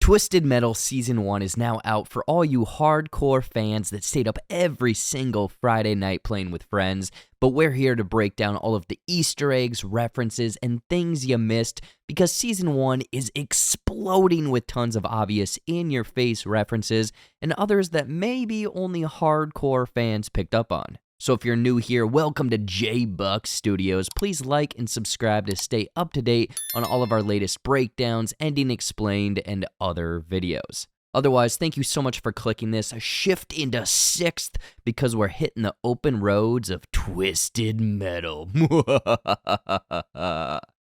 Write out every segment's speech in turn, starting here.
Twisted Metal Season 1 is now out for all you hardcore fans that stayed up every single Friday night playing with friends, but we're here to break down all of the Easter eggs, references, and things you missed because Season 1 is exploding with tons of obvious in-your-face references and others that maybe only hardcore fans picked up on. So if you're new here, welcome to J-Buck Studios. Please like and subscribe to stay up to date on all of our latest breakdowns, ending explained, and other videos. Otherwise, thank you so much for clicking this. A shift into 6th because we're hitting the open roads of Twisted Metal.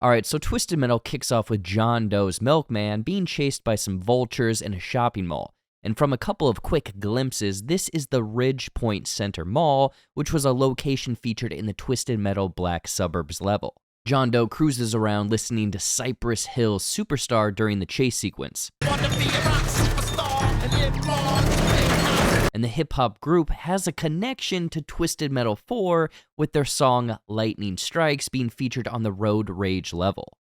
Alright, so Twisted Metal kicks off with John Doe's milkman being chased by some vultures in a shopping mall. And from a couple of quick glimpses, this is the Ridge Point Center Mall, which was a location featured in the Twisted Metal Black Suburbs level. John Doe cruises around listening to Cypress Hill's Superstar during the chase sequence. And the hip-hop group has a connection to Twisted Metal 4 with their song Lightning Strikes being featured on the Road Rage level.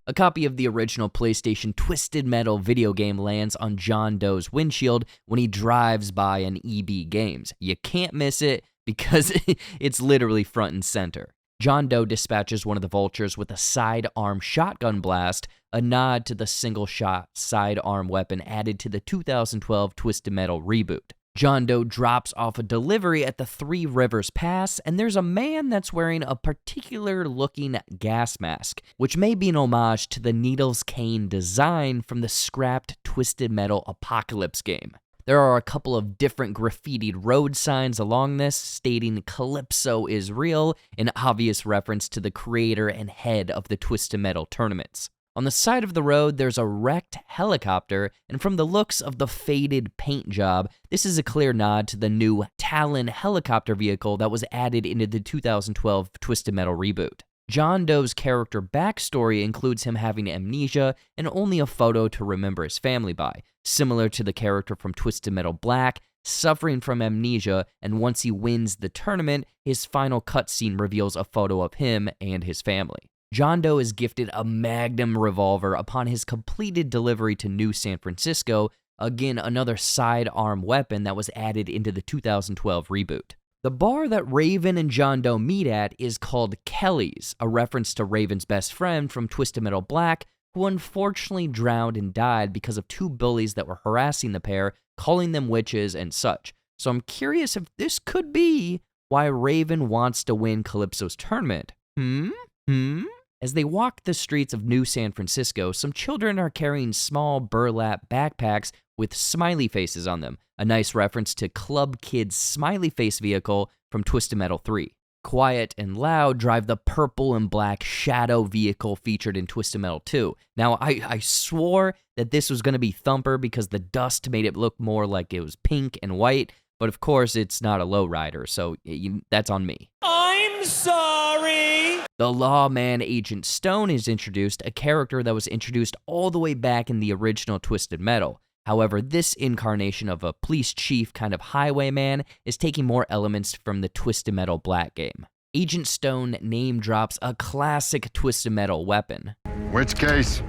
A copy of the original PlayStation Twisted Metal video game lands on John Doe's windshield when he drives by an EB Games. You can't miss it because it's literally front and center. John Doe dispatches one of the vultures with a sidearm shotgun blast, a nod to the single-shot sidearm weapon added to the 2012 Twisted Metal reboot. John Doe drops off a delivery at the Three Rivers Pass, and there's a man that's wearing a particular-looking gas mask, which may be an homage to the Needles Cane design from the scrapped Twisted Metal Apocalypse game. There are a couple of different graffitied road signs along this, stating Calypso is real, an obvious reference to the creator and head of the Twisted Metal tournaments. On the side of the road, there's a wrecked helicopter, and from the looks of the faded paint job, this is a clear nod to the new Talon helicopter vehicle that was added into the 2012 Twisted Metal reboot. John Doe's character backstory includes him having amnesia and only a photo to remember his family by, similar to the character from Twisted Metal Black, suffering from amnesia, and once he wins the tournament, his final cutscene reveals a photo of him and his family. John Doe is gifted a Magnum revolver upon his completed delivery to New San Francisco, again another sidearm weapon that was added into the 2012 reboot. The bar that Raven and John Doe meet at is called Kelly's, a reference to Raven's best friend from Twisted Metal Black, who unfortunately drowned and died because of two bullies that were harassing the pair, calling them witches and such. So I'm curious if this could be why Raven wants to win Calypso's tournament. As they walk the streets of New San Francisco, some children are carrying small burlap backpacks with smiley faces on them, a nice reference to Club Kid's smiley face vehicle from Twisted Metal 3. Quiet and Loud drive the purple and black Shadow vehicle featured in Twisted Metal 2. Now, I swore that this was going to be Thumper because the dust made it look more like it was pink and white, but of course it's not a lowrider, so that's on me. I'm sorry! The Lawman Agent Stone is introduced, a character that was introduced all the way back in the original Twisted Metal. However, this incarnation of a police chief kind of highwayman is taking more elements from the Twisted Metal Black game. Agent Stone name drops a classic Twisted Metal weapon. Which case?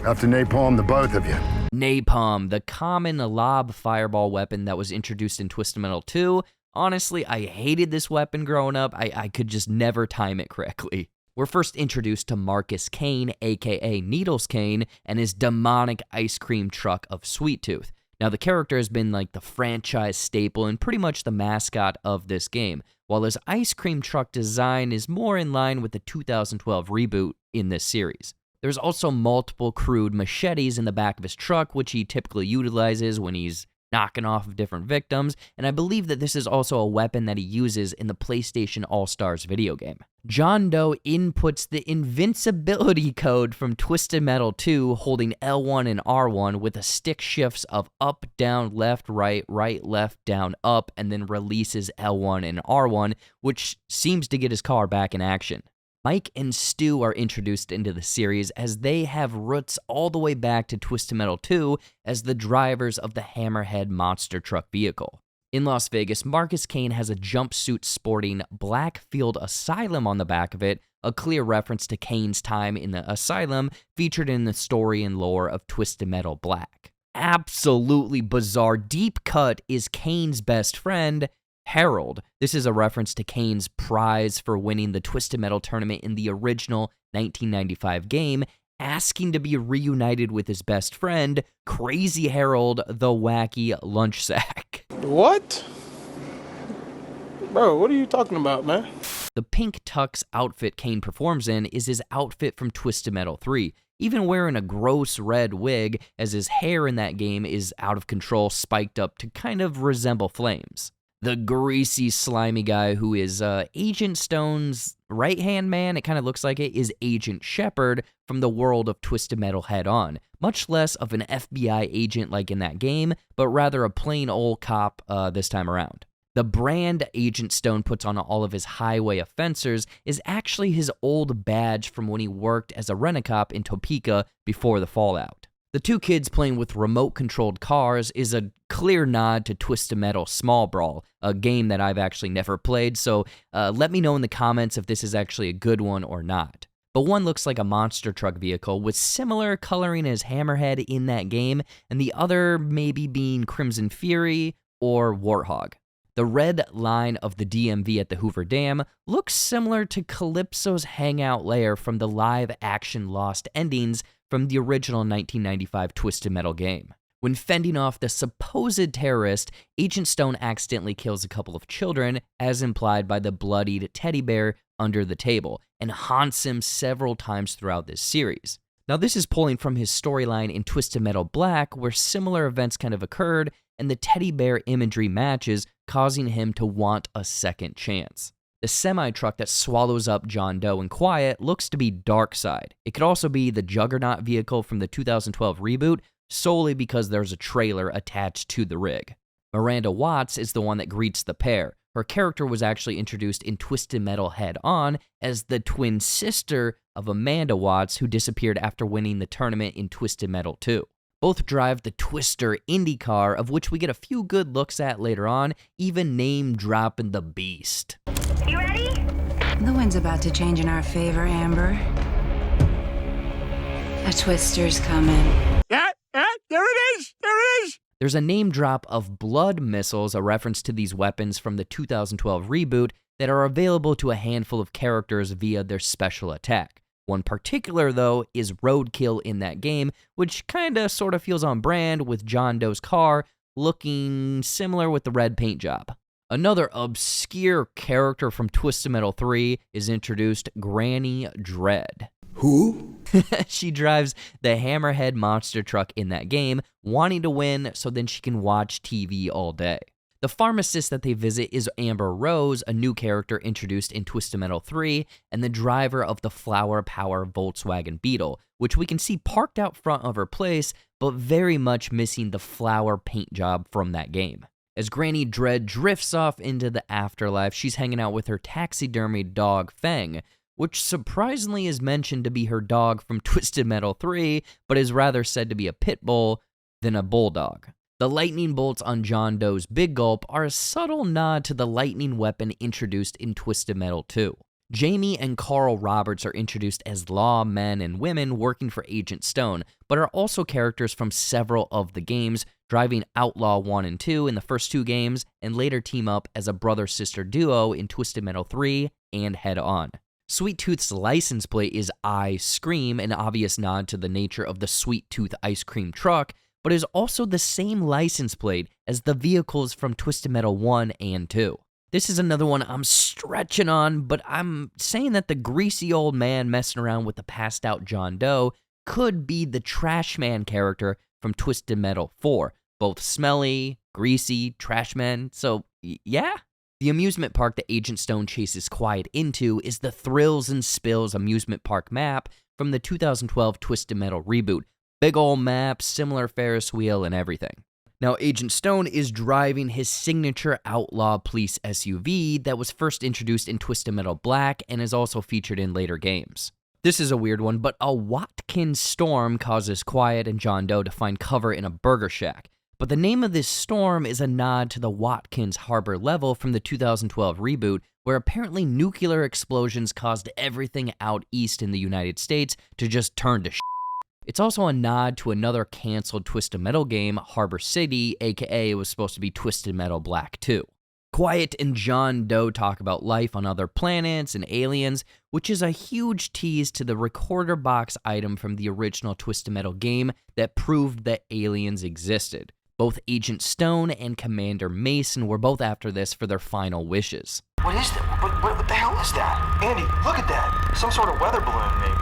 Have to napalm the both of you. Napalm, the common lob fireball weapon that was introduced in Twisted Metal 2. Honestly, I hated this weapon growing up. I could just never time it correctly. We're first introduced to Marcus Kane, aka Needles Kane, and his demonic ice cream truck of Sweet Tooth. Now, the character has been like the franchise staple and pretty much the mascot of this game, while his ice cream truck design is more in line with the 2012 reboot in this series. There's also multiple crude machetes in the back of his truck, which he typically utilizes when he's knocking off of different victims, and I believe that this is also a weapon that he uses in the PlayStation All-Stars video game. John Doe inputs the invincibility code from Twisted Metal 2 holding L1 and R1 with a stick shifts of up, down, left, right, left, down, up, and then releases L1 and R1, which seems to get his car back in action. Mike and Stu are introduced into the series as they have roots all the way back to Twisted Metal 2 as the drivers of the Hammerhead monster truck vehicle. In Las Vegas, Marcus Kane has a jumpsuit sporting Blackfield Asylum on the back of it, a clear reference to Kane's time in the asylum featured in the story and lore of Twisted Metal Black. Absolutely bizarre deep cut is Kane's best friend, Harold. This is a reference to Kane's prize for winning the Twisted Metal tournament in the original 1995 game, asking to be reunited with his best friend, Crazy Harold the Wacky Lunch Sack. What? Bro, what are you talking about, man? The pink tux outfit Kane performs in is his outfit from Twisted Metal 3, even wearing a gross red wig, as his hair in that game is out of control, spiked up to kind of resemble flames. The greasy, slimy guy who is Agent Stone's right-hand man, it kind of looks like it, is Agent Shepard from the world of Twisted Metal Head-On. Much less of an FBI agent like in that game, but rather a plain old cop this time around. The brand Agent Stone puts on all of his highway offenders is actually his old badge from when he worked as a rent-a-cop in Topeka before the fallout. The two kids playing with remote-controlled cars is a clear nod to Twisted Metal Small Brawl, a game that I've actually never played, so let me know in the comments if this is actually a good one or not. But one looks like a monster truck vehicle with similar coloring as Hammerhead in that game, and the other maybe being Crimson Fury or Warthog. The red line of the DMV at the Hoover Dam looks similar to Calypso's hangout lair from the live-action Lost Endings from the original 1995 Twisted Metal game. When fending off the supposed terrorist, Agent Stone accidentally kills a couple of children, as implied by the bloodied teddy bear under the table, and haunts him several times throughout this series. Now, this is pulling from his storyline in Twisted Metal Black, where similar events kind of occurred, and the teddy bear imagery matches, causing him to want a second chance. The semi-truck that swallows up John Doe and Quiet looks to be Darkseid. It could also be the Juggernaut vehicle from the 2012 reboot, solely because there's a trailer attached to the rig. Miranda Watts is the one that greets the pair. Her character was actually introduced in Twisted Metal Head-On as the twin sister of Amanda Watts, who disappeared after winning the tournament in Twisted Metal 2. Both drive the Twister Indy car, of which we get a few good looks at later on, even name-dropping the Beast. You ready? The wind's about to change in our favor, Amber. A Twister's coming. Yeah, there it is! There's a name drop of blood missiles, a reference to these weapons from the 2012 reboot, that are available to a handful of characters via their special attack. One particular, though, is Roadkill in that game, which kinda sorta feels on brand with John Doe's car looking similar with the red paint job. Another obscure character from Twisted Metal 3 is introduced, Granny Dread. Who? She drives the Hammerhead monster truck in that game, wanting to win so then she can watch TV all day. The pharmacist that they visit is Amber Rose, a new character introduced in Twisted Metal 3, and the driver of the Flower Power Volkswagen Beetle, which we can see parked out front of her place, but very much missing the flower paint job from that game. As Granny Dread drifts off into the afterlife, she's hanging out with her taxidermied dog, Fang, which surprisingly is mentioned to be her dog from Twisted Metal 3, but is rather said to be a pit bull than a bulldog. The lightning bolts on John Doe's Big Gulp are a subtle nod to the lightning weapon introduced in Twisted Metal 2. Jamie and Carl Roberts are introduced as law men and women working for Agent Stone, but are also characters from several of the games, driving Outlaw 1 and 2 in the first two games, and later team up as a brother-sister duo in Twisted Metal 3 and Head On. Sweet Tooth's license plate is I Scream, an obvious nod to the nature of the Sweet Tooth ice cream truck, but is also the same license plate as the vehicles from Twisted Metal 1 and 2. This is another one I'm stretching on, but I'm saying that the greasy old man messing around with the passed out John Doe could be the Trash Man character from Twisted Metal 4. Both smelly, greasy, trash men, so yeah. The amusement park that Agent Stone chases Quiet into is the Thrills and Spills amusement park map from the 2012 Twisted Metal reboot. Big ol' map, similar Ferris wheel, and everything. Now, Agent Stone is driving his signature outlaw police SUV that was first introduced in Twisted Metal Black and is also featured in later games. This is a weird one, but a Watkins storm causes Quiet and John Doe to find cover in a burger shack. But the name of this storm is a nod to the Watkins Harbor level from the 2012 reboot, where apparently nuclear explosions caused everything out east in the United States to just turn to shit. It's also a nod to another canceled Twisted Metal game, Harbor City, aka it was supposed to be Twisted Metal Black 2. Quiet and John Doe talk about life on other planets and aliens, which is a huge tease to the recorder box item from the original Twisted Metal game that proved that aliens existed. Both Agent Stone and Commander Mason were both after this for their final wishes. What is that? What the hell is that? Andy, look at that. Some sort of weather balloon, maybe.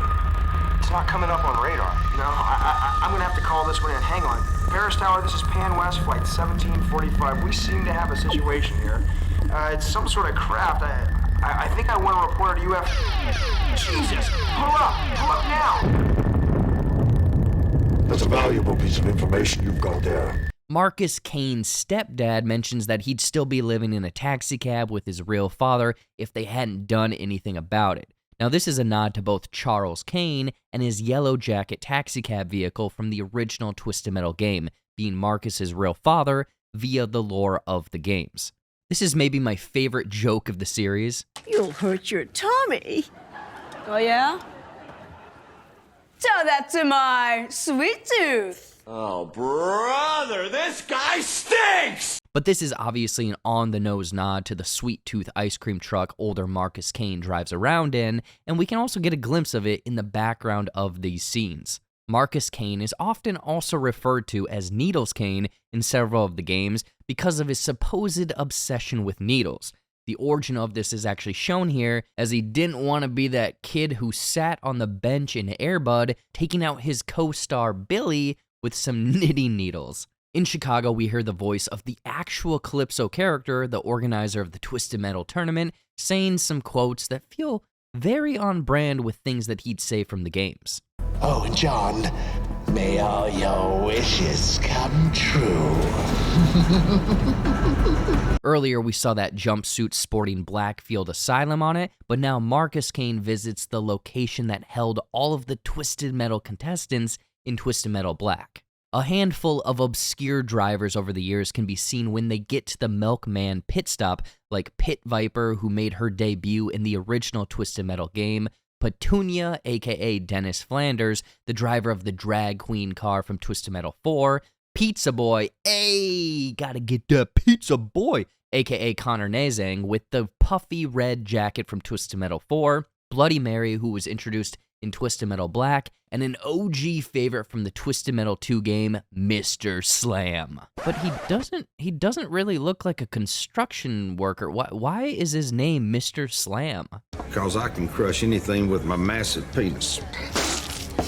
It's not coming up on radar. No, I'm gonna have to call this one in. Hang on. Paris Tower, this is Pan West, flight 1745. We seem to have a situation here. It's some sort of craft. I think I want to report a UFO. Jesus! Pull up now! That's a valuable piece of information you've got there. Marcus Kane's stepdad mentions that he'd still be living in a taxicab with his real father if they hadn't done anything about it. Now, this is a nod to both Charles Kane and his Yellow Jacket taxicab vehicle from the original Twisted Metal game, being Marcus's real father via the lore of the games. This is maybe my favorite joke of the series. You'll hurt your tummy. Oh, yeah? Tell that to my sweet tooth. Oh, brother, this guy stinks! But this is obviously an on-the-nose nod to the Sweet Tooth ice cream truck older Marcus Kane drives around in, and we can also get a glimpse of it in the background of these scenes. Marcus Kane is often also referred to as Needles Kane in several of the games because of his supposed obsession with needles. The origin of this is actually shown here, as he didn't want to be that kid who sat on the bench in Air Bud taking out his co-star Billy with some knitting needles. In Chicago, we hear the voice of the actual Calypso character, the organizer of the Twisted Metal tournament, saying some quotes that feel very on brand with things that he'd say from the games. Oh, and John, may all your wishes come true. Earlier, we saw that jumpsuit sporting Blackfield Asylum on it, but now Marcus Kane visits the location that held all of the Twisted Metal contestants in Twisted Metal Black. A handful of obscure drivers over the years can be seen when they get to the Milkman pit stop, like Pit Viper, who made her debut in the original Twisted Metal game, Petunia, aka Dennis Flanders, the driver of the drag queen car from Twisted Metal 4, Pizza Boy, gotta get that Pizza Boy, aka Connor Nazang, with the puffy red jacket from Twisted Metal 4, Bloody Mary, who was introduced in Twisted Metal Black, and an OG favorite from the Twisted Metal 2 game, Mr. Slam. But he doesn't really look like a construction worker. Why is his name Mr. Slam? Because I can crush anything with my massive penis.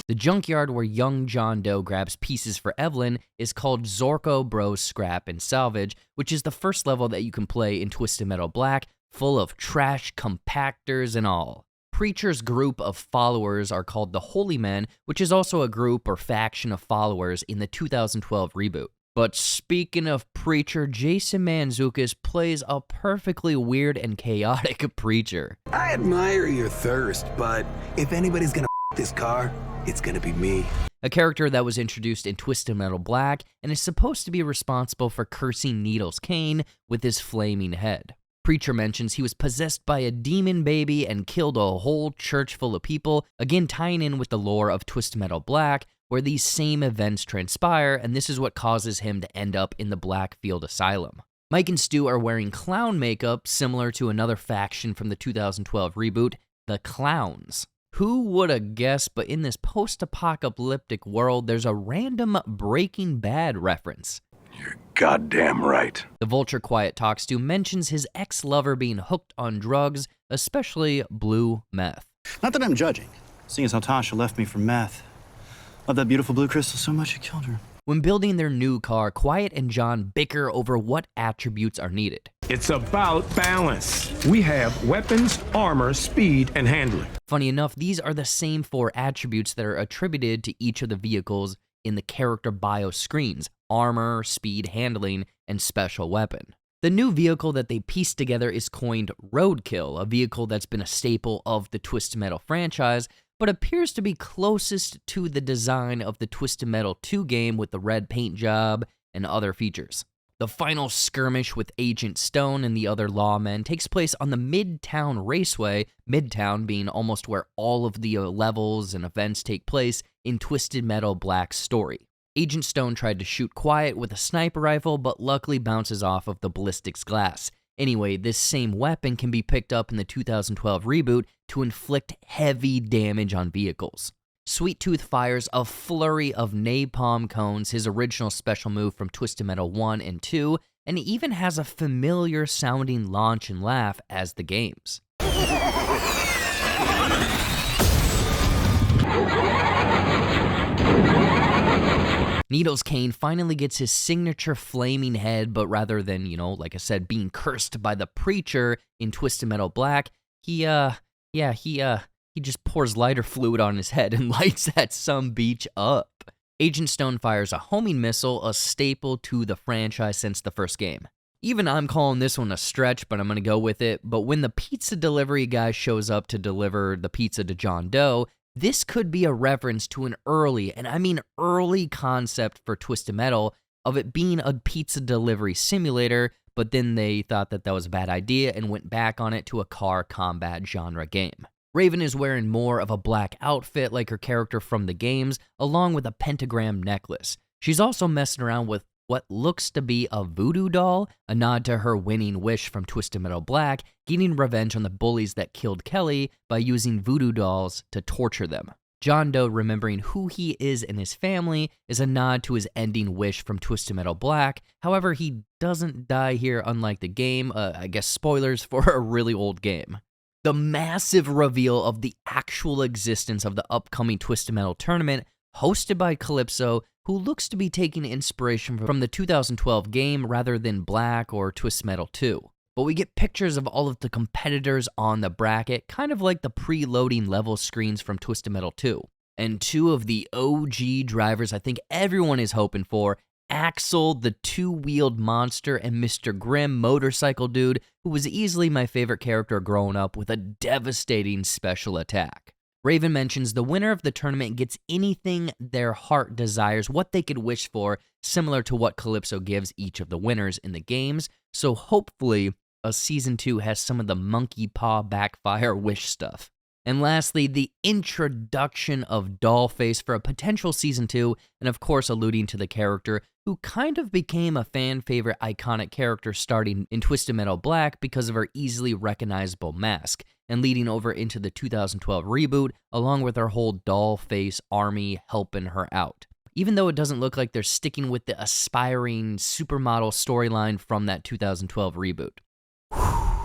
The junkyard where young John Doe grabs pieces for Evelyn is called Zorko Bros Scrap and Salvage, which is the first level that you can play in Twisted Metal Black, full of trash compactors and all. Preacher's group of followers are called the Holy Men, which is also a group or faction of followers in the 2012 reboot. But speaking of Preacher, Jason Mantzoukas plays a perfectly weird and chaotic Preacher. I admire your thirst, but if anybody's gonna this car, it's gonna be me. A character that was introduced in Twisted Metal Black and is supposed to be responsible for cursing Needles Kane with his flaming head. Preacher mentions he was possessed by a demon baby and killed a whole church full of people, again tying in with the lore of Twisted Metal Black, where these same events transpire, and this is what causes him to end up in the Blackfield Asylum. Mike and Stu are wearing clown makeup, similar to another faction from the 2012 reboot, the Clowns. Who would have guessed, but in this post-apocalyptic world, there's a random Breaking Bad reference. You're goddamn right. The Vulture Quiet Talks to mentions his ex-lover being hooked on drugs, especially blue meth. Not that I'm judging, seeing as how Tasha left me for meth. Love that beautiful blue crystal so much it killed her. When building their new car, Quiet and John bicker over what attributes are needed. It's about balance. We have weapons, armor, speed, and handling. Funny enough, these are the same 4 attributes that are attributed to each of the vehicles in the character bio screens: armor, speed, handling, and special weapon. The new vehicle that they pieced together is coined Roadkill, a vehicle that's been a staple of the Twisted Metal franchise, but appears to be closest to the design of the Twisted Metal 2 game with the red paint job and other features. The final skirmish with Agent Stone and the other lawmen takes place on the Midtown Raceway, Midtown being almost where all of the levels and events take place in Twisted Metal Black's story. Agent Stone tried to shoot Quiet with a sniper rifle, but luckily bounces off of the ballistics glass. Anyway, this same weapon can be picked up in the 2012 reboot to inflict heavy damage on vehicles. Sweet Tooth fires a flurry of napalm cones, his original special move from Twisted Metal 1 and 2, and he even has a familiar sounding launch and laugh as the games. Needles Kane finally gets his signature flaming head, but rather than, like I said, being cursed by the preacher in Twisted Metal Black, he just pours lighter fluid on his head and lights that sumbitch up. Agent Stone fires a homing missile, a staple to the franchise since the first game. Even I'm calling this one a stretch, but I'm going to go with it. But when the pizza delivery guy shows up to deliver the pizza to John Doe, this could be a reference to an early, and I mean early, concept for Twisted Metal of it being a pizza delivery simulator, but then they thought that was a bad idea and went back on it to a car combat genre game. Raven is wearing more of a black outfit like her character from the games, along with a pentagram necklace. She's also messing around with what looks to be a voodoo doll, a nod to her winning wish from Twisted Metal Black, getting revenge on the bullies that killed Kelly by using voodoo dolls to torture them. John Doe remembering who he is and his family is a nod to his ending wish from Twisted Metal Black. However, he doesn't die here unlike the game, I guess spoilers for a really old game. The massive reveal of the actual existence of the upcoming Twisted Metal tournament hosted by Calypso, who looks to be taking inspiration from the 2012 game rather than Black or Twisted Metal 2. But we get pictures of all of the competitors on the bracket, kind of like the preloading level screens from Twisted Metal 2. And two of the OG drivers I think everyone is hoping for, Axel, the two-wheeled monster, and Mr. Grimm, motorcycle dude, who was easily my favorite character growing up with a devastating special attack. Raven mentions the winner of the tournament gets anything their heart desires, what they could wish for, similar to what Calypso gives each of the winners in the games, so hopefully a Season 2 has some of the monkey paw backfire wish stuff. And lastly, the introduction of Dollface for a potential Season 2, and of course alluding to the character who kind of became a fan favorite iconic character starting in Twisted Metal Black because of her easily recognizable mask, and leading over into the 2012 reboot, along with her whole Dollface army helping her out. Even though it doesn't look like they're sticking with the aspiring supermodel storyline from that 2012 reboot.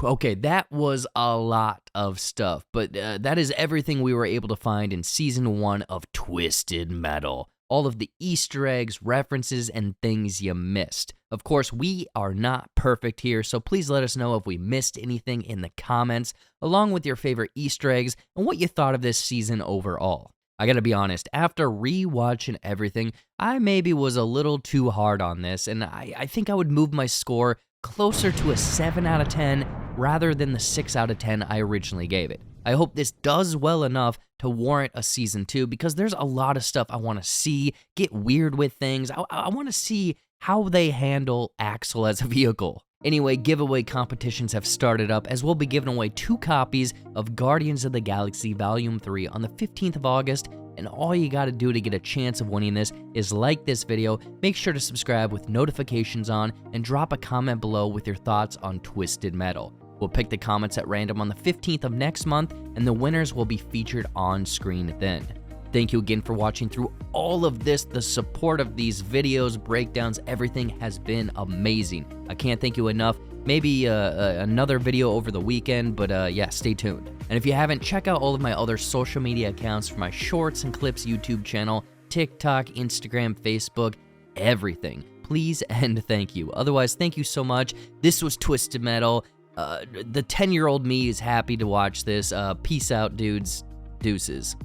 Okay, that was a lot of stuff, but that is everything we were able to find in Season 1 of Twisted Metal. All of the Easter eggs, references, and things you missed. Of course, we are not perfect here, so please let us know if we missed anything in the comments, along with your favorite Easter eggs and what you thought of this season overall. I gotta be honest, after rewatching everything, I maybe was a little too hard on this, and I think I would move my score closer to a 7 out of 10 rather than the 6 out of 10 I originally gave it. I hope this does well enough to warrant a Season 2 because there's a lot of stuff I want to see, get weird with things. I want to see how they handle Axel as a vehicle. Anyway, giveaway competitions have started up as we'll be giving away 2 copies of Guardians of the Galaxy Volume 3 on the 15th of August, and all you gotta do to get a chance of winning this is like this video, make sure to subscribe with notifications on, and drop a comment below with your thoughts on Twisted Metal. We'll pick the comments at random on the 15th of next month, and the winners will be featured on screen then. Thank you again for watching through all of this. The support of these videos, breakdowns, everything has been amazing. I can't thank you enough. Maybe another video over the weekend, but yeah, stay tuned. And if you haven't, check out all of my other social media accounts for my Shorts and Clips YouTube channel, TikTok, Instagram, Facebook, everything. Please and thank you. Otherwise, thank you so much. This was Twisted Metal. The 10-year-old me is happy to watch this. Peace out, dudes. Deuces.